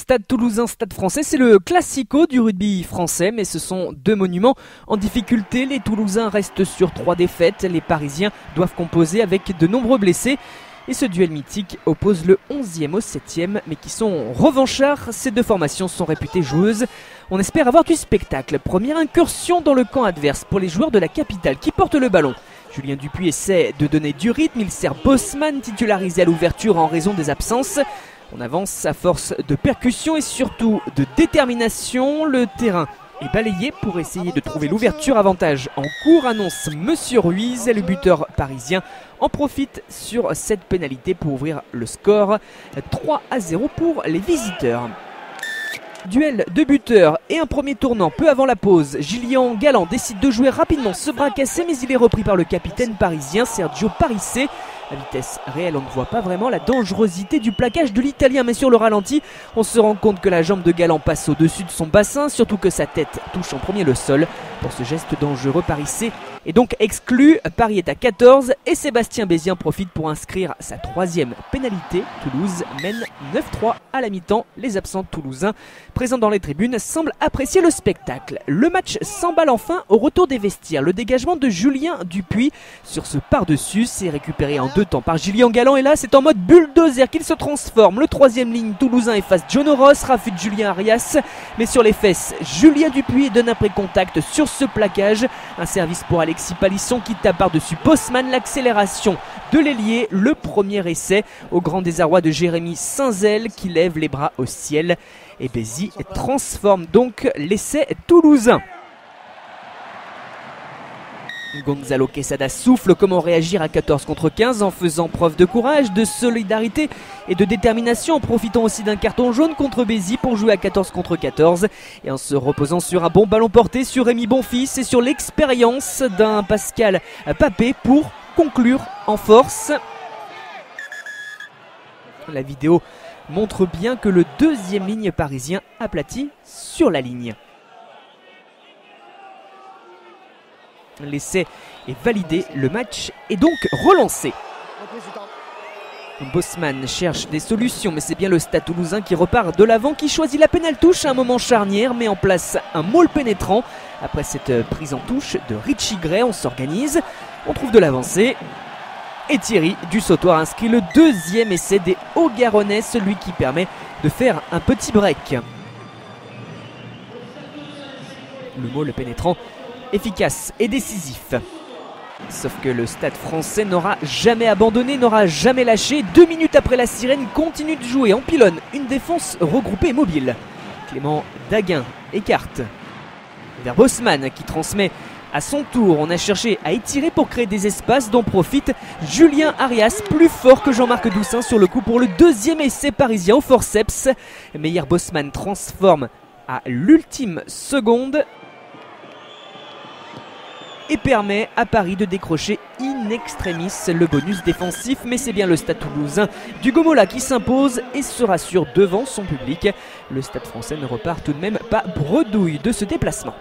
Stade Toulousain, Stade Français, c'est le classico du rugby français, mais ce sont deux monuments en difficulté. Les Toulousains restent sur 3 défaites, les Parisiens doivent composer avec de nombreux blessés. Et ce duel mythique oppose le 11e au 7e, mais qui sont revanchards. Ces deux formations sont réputées joueuses. On espère avoir du spectacle. Première incursion dans le camp adverse pour les joueurs de la capitale qui portent le ballon. Julien Dupuis essaie de donner du rythme, il sert Bosman, titularisé à l'ouverture en raison des absences. On avance à force de percussion et surtout de détermination. Le terrain est balayé pour essayer de trouver l'ouverture. Avantage en cours, annonce Monsieur Ruiz, et le buteur parisien en profite sur cette pénalité pour ouvrir le score. 3-0 pour les visiteurs. Duel de buteurs et un premier tournant peu avant la pause. Julien Galland décide de jouer rapidement ce bras cassé, mais il est repris par le capitaine parisien Sergio Parisse. À vitesse réelle, on ne voit pas vraiment la dangerosité du plaquage de l'Italien, mais sur le ralenti, on se rend compte que la jambe de Galland passe au-dessus de son bassin, surtout que sa tête touche en premier le sol. Pour ce geste dangereux, Parisse est donc exclu. Paris est à 14 et Sébastien Bézien profite pour inscrire sa 3e pénalité. Toulouse mène 9-3 à la mi-temps. Les absents toulousains présents dans les tribunes semblent apprécier le spectacle. Le match s'emballe enfin au retour des vestiaires. Le dégagement de Julien Dupuis sur ce par-dessus, c'est récupéré en 2 temps par Julien Galland, et là c'est en mode bulldozer qu'il se transforme. Le 3e ligne toulousain efface John Ross, rafute Julien Arias, mais sur les fesses, Julien Dupuis donne après contact sur ce plaquage. Un service pour Alexis Palisson qui tape par-dessus Bosman. L'accélération de l'ailier, le premier essai au grand désarroi de Jérémy Saint-Zel qui lève les bras au ciel. Et Bézi transforme donc l'essai toulousain. Gonzalo Quesada souffle. Comment réagir à 14 contre 15 en faisant preuve de courage, de solidarité et de détermination, en profitant aussi d'un carton jaune contre Bézi pour jouer à 14 contre 14 et en se reposant sur un bon ballon porté sur Rémi Bonfils et sur l'expérience d'un Pascal Papé pour conclure en force. La vidéo montre bien que le 2e ligne parisien aplatit sur la ligne. L'essai est validé, le match est donc relancé. Bosman cherche des solutions, mais c'est bien le Stade Toulousain qui repart de l'avant, qui choisit la pénale touche à un moment charnière, met en place un maul pénétrant. Après cette prise en touche de Richie Gray, on s'organise, on trouve de l'avancée. Et Thierry Dussautoir inscrit le 2e essai des Hauts-Garonnais, celui qui permet de faire un petit break. Le maul pénétrant, efficace et décisif. Sauf que le Stade français n'aura jamais abandonné, n'aura jamais lâché. 2 minutes après la sirène, continue de jouer en pylône. Une défense regroupée et mobile. Clément Daguin écarte vers Bosman qui transmet à son tour. On a cherché à étirer pour créer des espaces dont profite Julien Arias, plus fort que Jean-Marc Doussin sur le coup pour le 2e essai parisien au forceps. Meyer Bosman transforme à l'ultime seconde et permet à Paris de décrocher in extremis le bonus défensif. Mais c'est bien le Stade Toulousain d'Hugo Mola qui s'impose et se rassure devant son public. Le Stade français ne repart tout de même pas bredouille de ce déplacement.